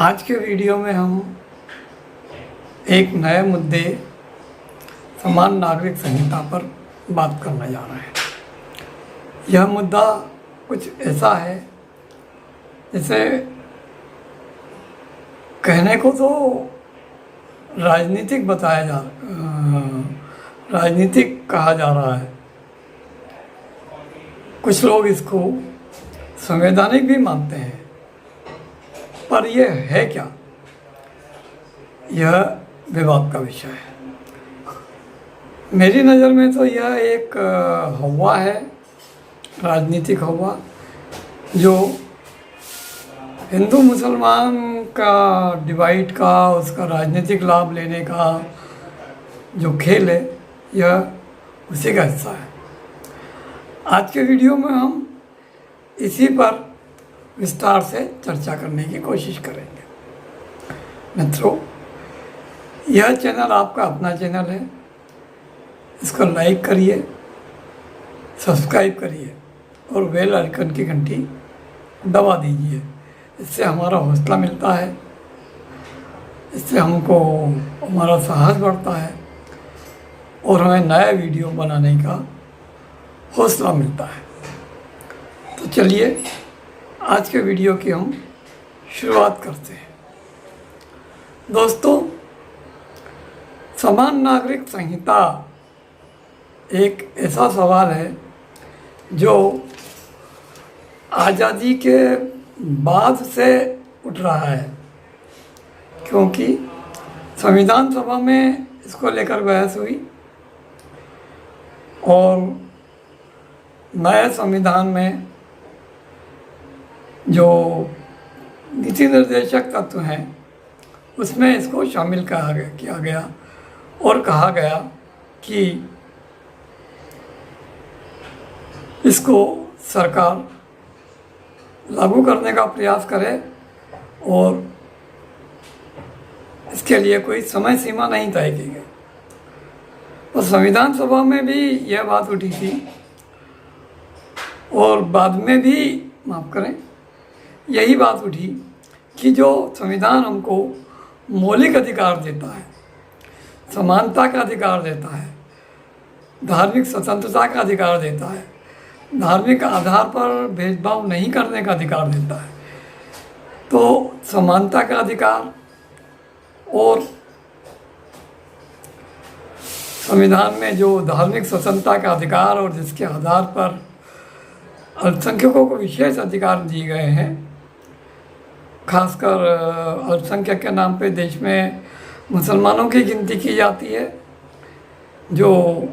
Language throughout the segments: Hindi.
आज के वीडियो में हम एक नए मुद्दे समान नागरिक संहिता पर बात करने जा रहे हैं। यह मुद्दा कुछ ऐसा है जिसे कहने को तो राजनीतिक कहा जा रहा है। कुछ लोग इसको संवैधानिक भी मानते हैं, पर यह है क्या, यह विवाद का विषय है। मेरी नज़र में तो यह एक हवा है, राजनीतिक हवा, जो हिंदू मुसलमान का डिवाइड का, उसका राजनीतिक लाभ लेने का जो खेल है, यह उसी का हिस्सा है। आज के वीडियो में हम इसी पर विस्तार से चर्चा करने की कोशिश करेंगे। मित्रों, यह चैनल आपका अपना चैनल है। इसको लाइक करिए, सब्सक्राइब करिए और बेल आइकन की घंटी दबा दीजिए। इससे हमारा हौसला मिलता है, इससे हमको हमारा साहस बढ़ता है और हमें नया वीडियो बनाने का हौसला मिलता है। तो चलिए आज के वीडियो की हम शुरुआत करते हैं। दोस्तों, समान नागरिक संहिता एक ऐसा सवाल है जो आज़ादी के बाद से उठ रहा है, क्योंकि संविधान सभा में इसको लेकर बहस हुई और नए संविधान में जो नीति निर्देशक तत्व हैं उसमें इसको शामिल किया गया और कहा गया कि इसको सरकार लागू करने का प्रयास करे और इसके लिए कोई समय सीमा नहीं तय की गई। और संविधान सभा में भी यह बात उठी थी और बाद में भी, माफ़ करें, यही बात उठी कि जो संविधान हमको मौलिक अधिकार देता है, समानता का अधिकार देता है, धार्मिक स्वतंत्रता का अधिकार देता है, धार्मिक आधार पर भेदभाव नहीं करने का अधिकार देता है, तो समानता का अधिकार और संविधान में जो धार्मिक स्वतंत्रता का अधिकार और जिसके आधार पर अल्पसंख्यकों को विशेष अधिकार दिए गए हैं, खासकर अल्पसंख्यक के नाम पे देश में मुसलमानों की गिनती की जाती है, जो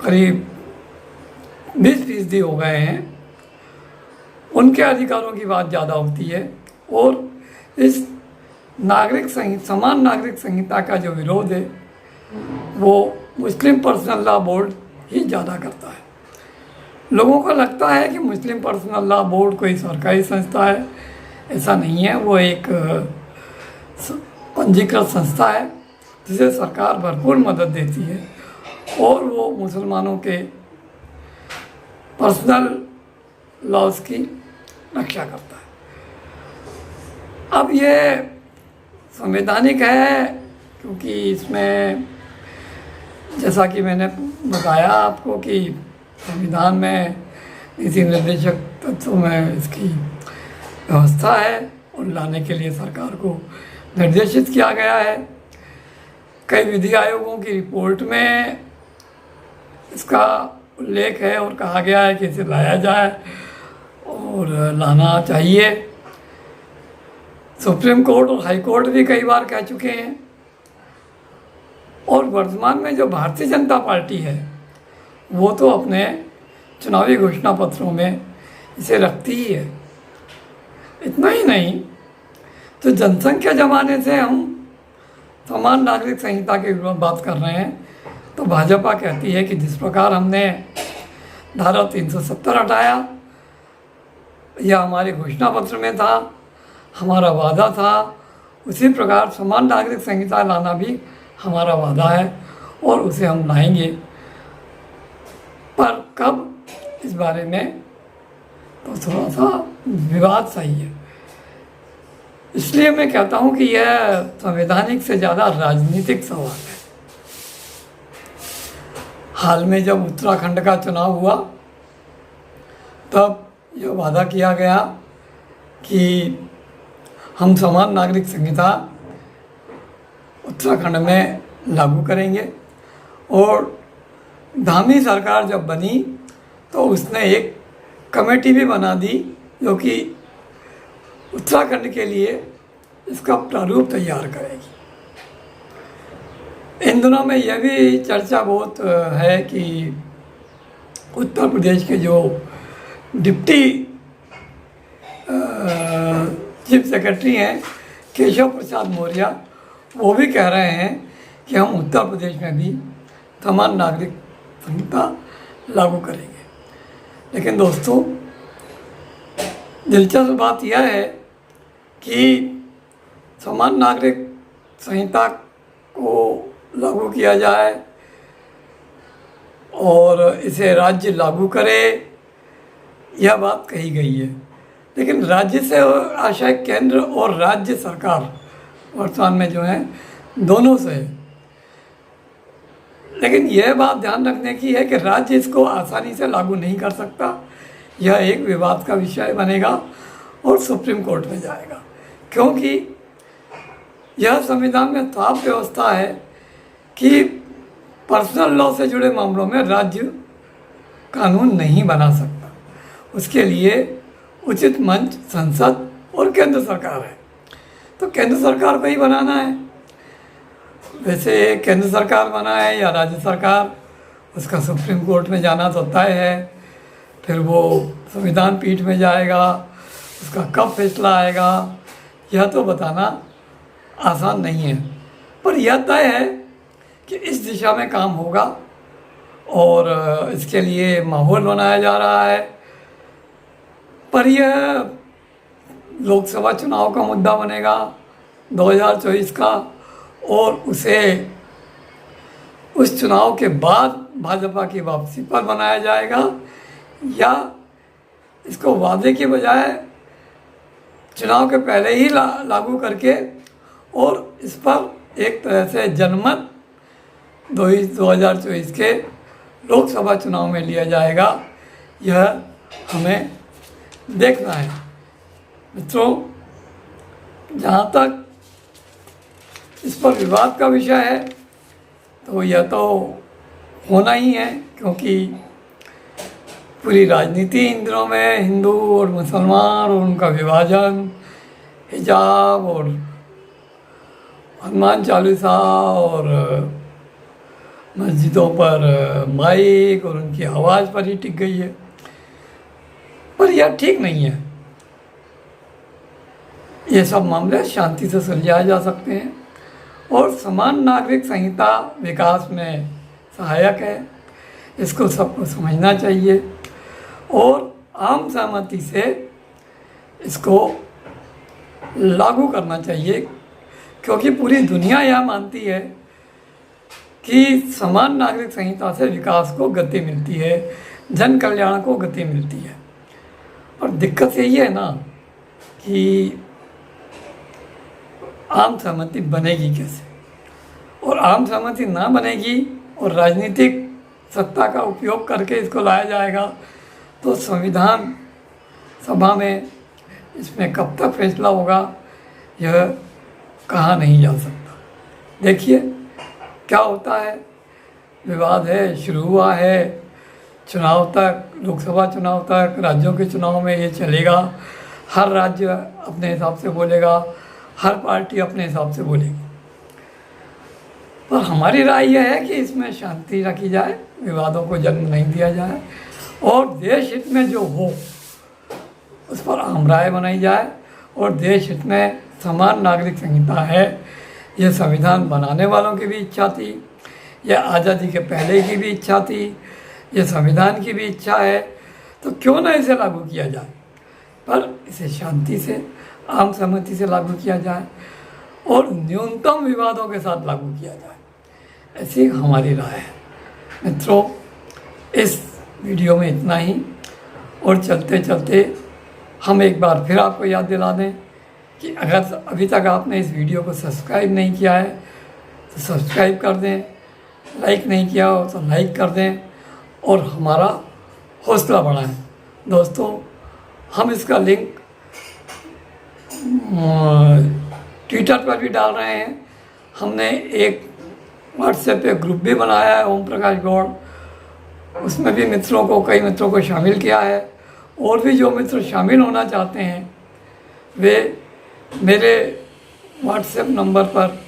करीब 20% हो गए हैं। उनके अधिकारों की बात ज़्यादा होती है और इस समान नागरिक संहिता का जो विरोध है वो मुस्लिम पर्सनल लॉ बोर्ड ही ज़्यादा करता है। लोगों को लगता है कि मुस्लिम पर्सनल लॉ बोर्ड कोई सरकारी संस्था है। ऐसा नहीं है, वो एक पंजीकृत संस्था है जिसे सरकार भरपूर मदद देती है और वो मुसलमानों के पर्सनल लॉज की रक्षा करता है। अब ये संवैधानिक है क्योंकि इसमें, जैसा कि मैंने बताया आपको, कि संविधान में नीति निर्देशक तत्वों में इसकी व्यवस्था है और लाने के लिए सरकार को निर्देशित किया गया है। कई विधि आयोगों की रिपोर्ट में इसका उल्लेख है और कहा गया है कि इसे लाया जाए और लाना चाहिए। सुप्रीम कोर्ट और हाई कोर्ट भी कई बार कह चुके हैं और वर्तमान में जो भारतीय जनता पार्टी है वो तो अपने चुनावी घोषणा पत्रों में इसे रखती ही है। इतना ही नहीं, तो जनसंख्या जमाने से हम समान नागरिक संहिता की बात कर रहे हैं, तो भाजपा कहती है कि जिस प्रकार हमने धारा 370 हटाया, यह हमारे घोषणा पत्र में था, हमारा वादा था, उसी प्रकार समान नागरिक संहिता लाना भी हमारा वादा है और उसे हम लाएंगे। पर कब, इस बारे में तो थोड़ा सा विवाद सही है। इसलिए मैं कहता हूँ कि यह संवैधानिक से ज़्यादा राजनीतिक सवाल है। हाल में जब उत्तराखंड का चुनाव हुआ तब यह वादा किया गया कि हम समान नागरिक संहिता उत्तराखंड में लागू करेंगे, और धामी सरकार जब बनी तो उसने एक कमेटी भी बना दी जो कि उत्तराखंड के लिए इसका प्रारूप तैयार करेगी। इन दिनों में यह भी चर्चा बहुत है कि उत्तर प्रदेश के जो डिप्टी चीफ सेक्रेटरी हैं केशव प्रसाद मौर्य, वो भी कह रहे हैं कि हम उत्तर प्रदेश में भी समान नागरिक संहिता लागू करेंगे। लेकिन दोस्तों, दिलचस्प बात यह है कि समान नागरिक संहिता को लागू किया जाए और इसे राज्य लागू करे, यह बात कही गई है। लेकिन राज्य से आशय केंद्र और राज्य सरकार वर्तमान में जो है दोनों से है। लेकिन यह बात ध्यान रखने की है कि राज्य इसको आसानी से लागू नहीं कर सकता। यह एक विवाद का विषय बनेगा और सुप्रीम कोर्ट में जाएगा, क्योंकि यह संविधान में साफ व्यवस्था है कि पर्सनल लॉ से जुड़े मामलों में राज्य कानून नहीं बना सकता। उसके लिए उचित मंच संसद और केंद्र सरकार है, तो केंद्र सरकार को ही बनाना है। वैसे केंद्र सरकार बनाए या राज्य सरकार, उसका सुप्रीम कोर्ट में जाना तो तय है, फिर वो संविधान पीठ में जाएगा, उसका कब फैसला आएगा यह तो बताना आसान नहीं है। पर यह तय है कि इस दिशा में काम होगा और इसके लिए माहौल बनाया जा रहा है। पर यह लोकसभा चुनाव का मुद्दा बनेगा 2024 का, और उसे उस चुनाव के बाद भाजपा की वापसी पर बनाया जाएगा, या इसको वादे के बजाय चुनाव के पहले ही लागू करके और इस पर एक तरह से जनमत 2024 के लोकसभा चुनाव में लिया जाएगा। यह हमें देखना है। मित्रों, जहाँ तक इस पर विवाद का विषय है तो यह तो होना ही है, क्योंकि पूरी राजनीति इन दिनों में हिंदू और मुसलमान और उनका विभाजन, हिजाब और हनुमान चालीसा और मस्जिदों पर माइक और उनकी आवाज़ पर ही टिक गई है। पर यह ठीक नहीं है। ये सब मामले शांति से सुलझाए जा सकते हैं और समान नागरिक संहिता विकास में सहायक है। इसको सबको समझना चाहिए और आम सहमति से इसको लागू करना चाहिए, क्योंकि पूरी दुनिया यह मानती है कि समान नागरिक संहिता से विकास को गति मिलती है, जन कल्याण को गति मिलती है। और दिक्कत यही है ना कि आम सहमति बनेगी कैसे, और आम सहमति ना बनेगी और राजनीतिक सत्ता का उपयोग करके इसको लाया जाएगा तो संविधान सभा में इसमें कब तक फैसला होगा यह कहा नहीं जा सकता। देखिए क्या होता है। विवाद है, शुरू हुआ है, चुनाव तक, लोकसभा चुनाव तक, राज्यों के चुनाव में ये चलेगा। हर राज्य अपने हिसाब से बोलेगा, हर पार्टी अपने हिसाब से बोलेगी। पर हमारी राय यह है कि इसमें शांति रखी जाए, विवादों को जन्म नहीं दिया जाए और देश हित में जो हो उस पर आम राय बनाई जाए। और देश हित में समान नागरिक संहिता है, यह संविधान बनाने वालों की भी इच्छा थी, यह आज़ादी के पहले की भी इच्छा थी, यह संविधान की भी इच्छा है, तो क्यों ना इसे लागू किया जाए। पर इसे शांति से, आम सहमति से लागू किया जाए और न्यूनतम विवादों के साथ लागू किया जाए, ऐसी हमारी राय है। मित्रों, इस वीडियो में इतना ही, और चलते चलते हम एक बार फिर आपको याद दिला दें कि अगर अभी तक आपने इस वीडियो को सब्सक्राइब नहीं किया है तो सब्सक्राइब कर दें, लाइक नहीं किया हो तो लाइक कर दें और हमारा हौसला बढ़ाएं। दोस्तों, हम इसका लिंक ट्विटर पर भी डाल रहे हैं। हमने एक व्हाट्सएप पे ग्रुप भी बनाया है, ओम प्रकाश गौड़, उसमें भी कई मित्रों को शामिल किया है। और भी जो मित्र शामिल होना चाहते हैं वे मेरे व्हाट्सएप नंबर पर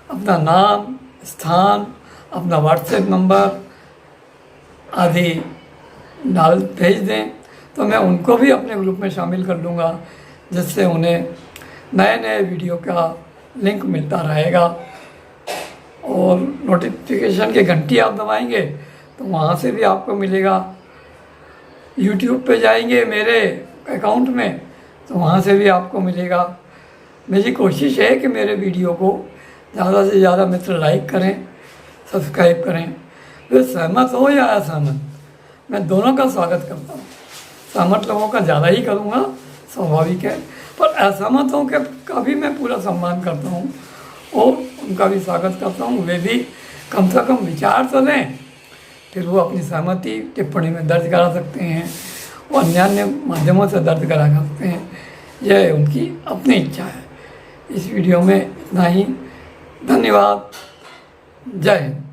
अपना नाम, स्थान, अपना व्हाट्सएप नंबर आदि भेज दें तो मैं उनको भी अपने ग्रुप में शामिल कर लूँगा, जिससे उन्हें नए नए वीडियो का लिंक मिलता रहेगा। और नोटिफिकेशन की घंटी आप दबाएंगे तो वहाँ से भी आपको मिलेगा। यूट्यूब पे जाएंगे मेरे अकाउंट में तो वहाँ से भी आपको मिलेगा। मेरी कोशिश है कि मेरे वीडियो को ज़्यादा से ज़्यादा मित्र लाइक करें, सब्सक्राइब करें। वे सहमत हो या असहमत, मैं दोनों का स्वागत करता हूँ। सहमत लोगों का ज़्यादा ही करूँगा, स्वाभाविक है, पर असहमतों का भी मैं पूरा सम्मान करता हूँ और उनका भी स्वागत करता हूँ। वे भी कम से कम विचार तो दें, फिर वो अपनी सहमति टिप्पणी में दर्ज करा सकते हैं और अन्य माध्यमों से दर्ज करा सकते हैं। यह उनकी अपनी इच्छा है। इस वीडियो में इतना ही। धन्यवाद। जय हिंद।